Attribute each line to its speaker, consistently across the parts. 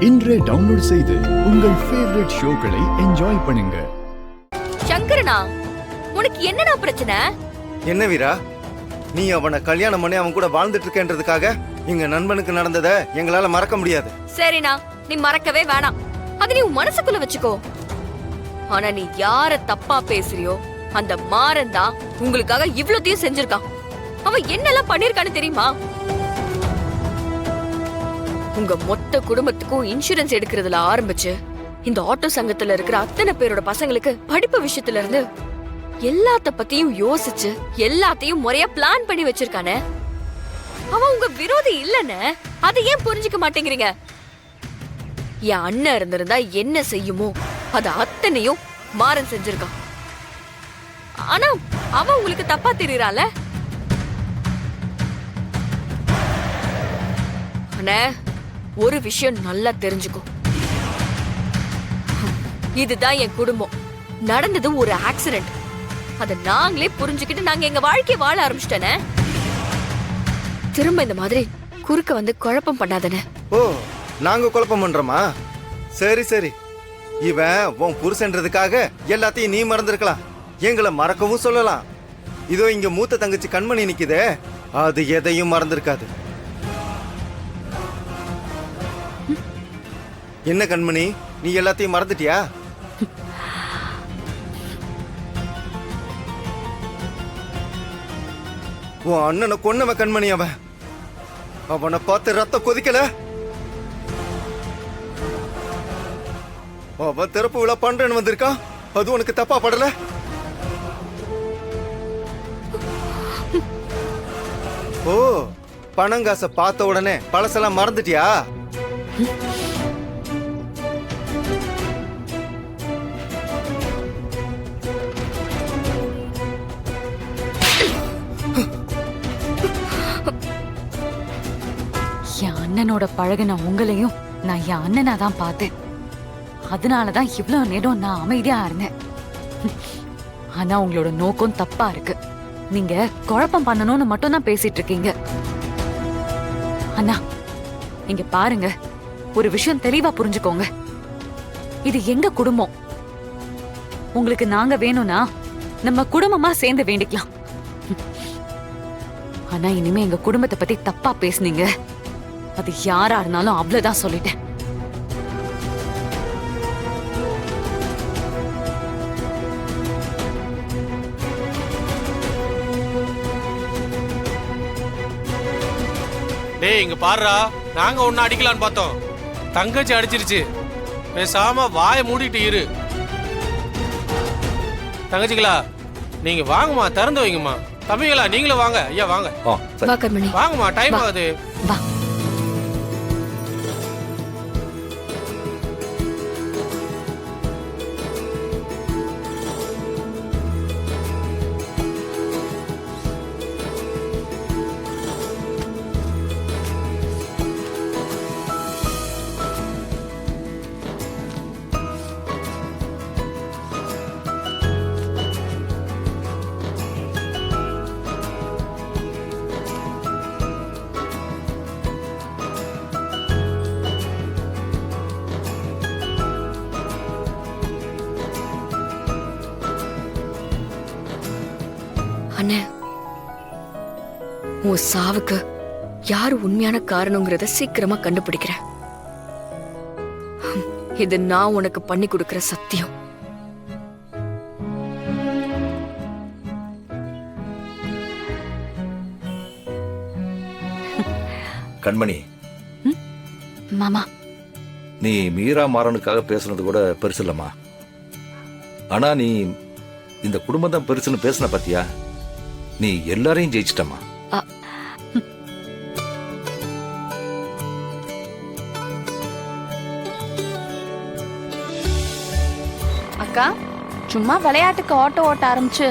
Speaker 1: இன்றே டவுன்லோட் செய்து உங்கள் ஃபேவரட் ஷோக்களை என்ஜாய் பண்ணுங்க.
Speaker 2: சங்கரனா, உனக்கு என்னடா பிரச்சனை?
Speaker 3: என்ன வீரா, நீ அவனை கல்யாணம் பண்ணி அவன் கூட வாழ்ந்துட்டு இருக்கேன்றதுக்காக எங்க நண்பனுக்கு நடந்ததை எங்களால மறக்க முடியாது.
Speaker 2: சரிண்ணா, நீ மறக்கவே வேணாம். அது நீ உன் மனசுக்குள்ள வச்சுக்கோ. ஆனா நீ யார தப்பா பேசுறியோ அந்த மாறன் தான் உங்களுக்காக இவ்வளவுத்தையும் செஞ்சிருக்கான். அவன் என்னெல்லாம் பண்ணிருக்கான்னு தெரியுமா? உங்க மொத்த குடும்பத்துக்கும் இன்சூரன்ஸ் எடுக்கிறதுல ஆரம்பிச்சு இந்த ஆட்டோ சங்கத்துல இருக்கிற அத்தனை பேரோட பசங்களுக்கு படிப்பு விஷயத்துல இருந்து எல்லாத்த பத்தியும் யோசிச்சு எல்லாத்தையும் முறையா பிளான் பண்ணி வச்சிருக்கானே. அவன் உங்க விரோதி இல்லன்னு அதை ஏன் புரிஞ்சுக்க மாட்டேங்கிறீங்க? என் அண்ணன் இருந்திருந்தா என்ன செய்யுமோ அது அத்தனையும் மாறன் செஞ்சிருக்கான். ஆனா அவன் உங்களுக்கு தப்பா தெரியறால. அண்ணே, ஒரு விஷயம் நல்லா தெரிஞ்சுக்கோ. இதுதான் என் குடும்பம். நடந்தது ஒரு ஆக்சிடென்ட். அத நாங்களே புரிஞ்சுக்கிட்டு நாங்க எங்க வாழ்க்கைய வாழ ஆரம்பிச்சிட்டேனே. திரும்ப இந்த மாதிரி குறுக்க வந்து குழப்பம் பண்ணாதனே.
Speaker 3: ஓ, நாங்க குழப்பம் பண்றோமா? சரி சரி, இவன் உன் புருஷன்றதுக்காக எல்லாத்தையும் நீ மறந்துருக்கலாம், எங்களை மறக்கவும் சொல்லலாம். இதோ இங்க மூத்த தங்கச்சி கண்மணி நிக்குதே, அது எதையும் மறந்துருக்காது. என்ன கண்மணி, நீ எல்லாத்தையும் மறந்துட்டியா? உன் அண்ணனை கொன்னவன் கண்மணி. அவனை பார்த்து ரத்தம் கொதிக்கல. அவன் திறப்பு விழா பண்றேன்னு வந்திருக்கான், அது உனக்கு தப்பா படல? ஓ, பணங்காசை பார்த்த உடனே பழசெல்லாம் மறந்துட்டியா?
Speaker 4: என் அண்ணனோட பழகின உங்களையும் நான் என் அண்ணனா தான் பார்த்தேன். அதனாலதான் இவ்வளவு நேரம் நான் அமைதியா இருந்தேன். ஆனா உங்களோட நோக்கம் தப்பா இருக்கு. நீங்க குழப்பம் பண்ணணும்னு மட்டும் தான் பேசிட்டு இருக்கீங்க. அண்ணா, நீங்க பாருங்க, ஒரு விஷயம் தெளிவா புரிஞ்சுக்கோங்க. இது எங்க குடும்பம். உங்களுக்கு நாங்க வேணும்னா நம்ம குடும்பமா சேர்ந்து வேண்டிக்கலாம். ஆனா இனிமே எங்க குடும்பத்தை பத்தி தப்பா பேசுனீங்க, அது யாரா இருந்தாலும் அவ்வளவுதான் சொல்லிட்டேன்.
Speaker 5: டேய், இங்க பாருடா, நாங்க ஒன்னு அடிக்கலான்னு பார்த்தோம், தங்கச்சி அடிச்சிருச்சு. பேசாம வாயை மூடிட்டு இரு. தங்கச்சிகளா, நீங்க வாங்கம்மா, திறந்து வைங்கம்மா. தம்பிகளா, நீங்களும் வாங்க. ஐயா வாங்க. வாங்கம்மா, டைம் ஆகுது.
Speaker 4: வா.
Speaker 2: அண்ணே, உன் சாவுக்கு யாரு உண்மையான காரணங்கிறத சீக்கிரமா கண்டுபிடிக்கிறேன். இது நான் உனக்கு பண்ணி கொடுக்கிற சத்தியம்.
Speaker 6: கண்மணி,
Speaker 4: மாமா,
Speaker 6: நீ மீரா மாறனுக்காக பேசுனது கூட பெருசு இல்லம்மா. ஆனா நீ இந்த குடும்பம் தான் பெருசுன்னு பேசின பாத்தியா, நீ எல்லாரையும் ஜெயிச்சிட்டமா.
Speaker 7: அக்கா, சும்மா விளையாட்டுக்கு ஆட்டோ ஓட்ட ஆரம்பிச்சு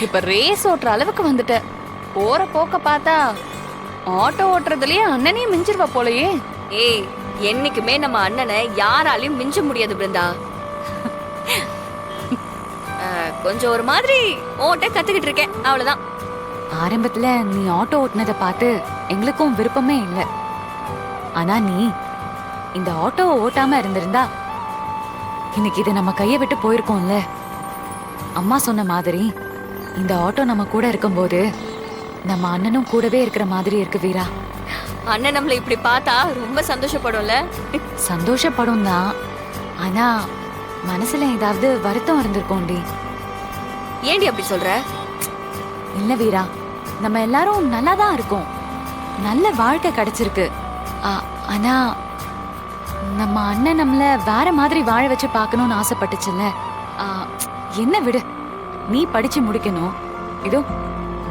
Speaker 7: இப்ப ரேஸ் ஓட்டுற அளவுக்கு வந்துட்ட. போற போக்க பார்த்தா ஆட்டோ ஓட்டுறதுலயே அண்ணனையும் மிஞ்சிருவ போலயே.
Speaker 2: ஏய், என்னைக்குமே நம்ம அண்ணனை யாராலையும் மிஞ்ச முடியாது பிருந்தா. கொஞ்சம் ஒரு மாதிரி ஓட்ட கத்துக்கிட்டு இருக்கேன், அவ்வளவுதான்.
Speaker 4: ஆரம்பத்துல நீ ஆட்டோ ஓட்டுனதை பார்த்து எங்களுக்கும் விருப்பமே இல்லை. ஆனா நீ இந்த ஆட்டோவை ஓட்டாம இருந்திருந்தா இன்னைக்கு இது நம்ம கையை விட்டு போயிருக்கோம்ல. அம்மா சொன்ன மாதிரி இந்த ஆட்டோ நம்ம கூட இருக்கும்போது நம்ம அண்ணனும் கூடவே இருக்கிற மாதிரி இருக்கு வீரா.
Speaker 2: அண்ணன் நம்மள இப்படி பார்த்தா ரொம்ப சந்தோஷப்படும்ல.
Speaker 4: சந்தோஷப்படும் தான், ஆனா மனசுல ஏதாவது வருத்தம் இருந்திருக்கோண்டி.
Speaker 2: ஏண்டி அப்படி சொல்ற?
Speaker 4: இல்ல வீரா, நம்ம எல்லாரும் நல்லா தான் இருக்கோம், நல்ல வாழ்க்கை கிடைச்சிருக்கு. ஆனா நம்ம அண்ணன் நம்மள வேற மாதிரி வாழ வச்சு பார்க்கணும்னு ஆசைப்பட்டுச்சுல்ல. என்ன விடு, நீ படிச்சு முடிக்கணும், இதோ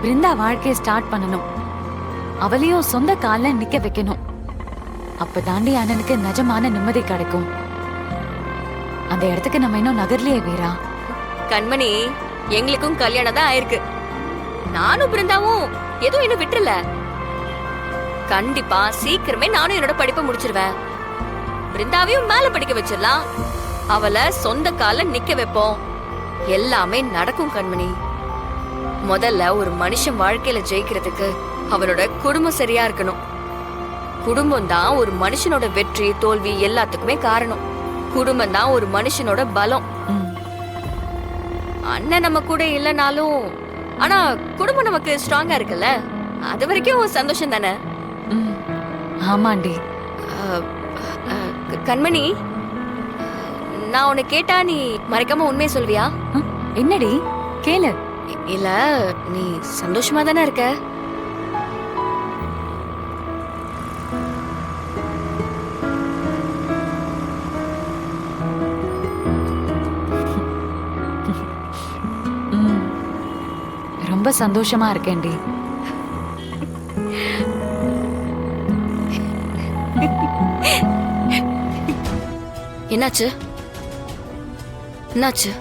Speaker 4: பிருந்தா வாழ்க்கைய ஸ்டார்ட் பண்ணணும், அவளையும் சொந்த கால்ல நிக்க வைக்கணும். அப்ப தாண்டி அண்ணனுக்கு நிஜமான நிம்மதி கிடைக்கும். அந்த இடத்துக்கு நம்ம இன்னும் நகர்லையே வீரா.
Speaker 2: கண்மணி, எங்களுக்கும் கல்யாணம் தான் ஆயிருக்கு. நானும் பிருந்தாவும் எதுவும் இன்னும் விட்டுறல. கண்டிப்பா சீக்கிரமே நானும் என்னோட படிப்பை முடிச்சிருவேன். பிருந்தாவையும் மேல படிக்க வச்சிடலாம், அவளை சொந்த கால நிக்க வைப்போம். எல்லாமே நடக்கும் கண்மணி. முதல்ல ஒரு மனுஷன் வாழ்க்கையில ஜெயிக்கிறதுக்கு அவனோட குடும்பம் சரியா இருக்கணும். குடும்பம் தான் ஒரு மனுஷனோட வெற்றி தோல்வி எல்லாத்துக்குமே காரணம். குடும்பம் தான் ஒரு மனுஷனோட பலம். அண்ணன் நம்ம கூட இல்லைனாலும் ஆனா குடும்பம் நமக்கு ஸ்ட்ராங்கா இருக்குல்ல, அது வரைக்கும் சந்தோஷம் தானே.
Speaker 4: ஆமாண்டி.
Speaker 2: கண்மணி, நான் உன்னை கேட்டா நீ மறைக்காம உண்மையை சொல்வியா?
Speaker 4: என்னடி கேளு.
Speaker 2: இல்ல, நீ சந்தோஷமா தானே இருக்க?
Speaker 4: ரொம்ப சந்தோஷமா இருக்கேன்டி.
Speaker 2: என்னாச்சு? என்னாச்சு?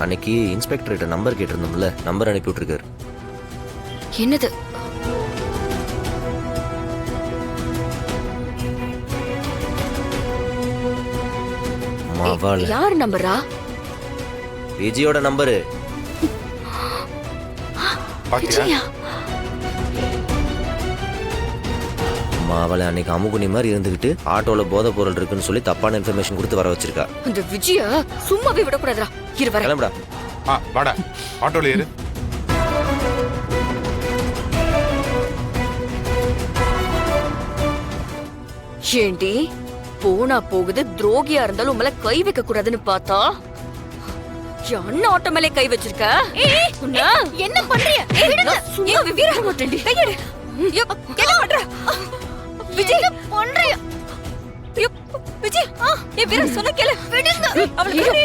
Speaker 8: அன்னைக்கு இன்ஸ்பெக்டர்கிட்ட நம்பர் கேட்டிருந்தோம்ல, நம்பர் அனுப்பி விட்டுருக்காரு.
Speaker 2: என்னது? யார் நம்பரா?
Speaker 8: விஜயோட நம்பரு.
Speaker 2: விஜயா?
Speaker 8: அவளை அன்னைக்கு அமுகுனி மாதிரி இருந்துகிட்டு ஆட்டோல போதை பொருள் இருக்குன்னு சொல்லி தப்பான இன்ஃபர்மேஷன் கொடுத்து வர வச்சிருக்கா.
Speaker 2: இந்த விஜய சும்மாவே விடக்கூடாதுடா. இரு வர.
Speaker 8: கிளம்புடா.
Speaker 9: வாடா, ஆட்டோல ஏறு.
Speaker 2: ஏண்டி போனா போகுது, துரோகியா இருந்தாலும் உங்களை கை வைக்க கூடாதுன்னு பார்த்தா என்ன ஆட்டோ மேலே கை வச்சிருக்க? என்ன பண்றீங்க? சும்மா விவர மாட்டேன்டி. கையெடு. என்ன பண்ற? விஜய் பண்றியா? விஜய், என் வீர சொன்ன கேளு. விடுங்க. அவளுக்கு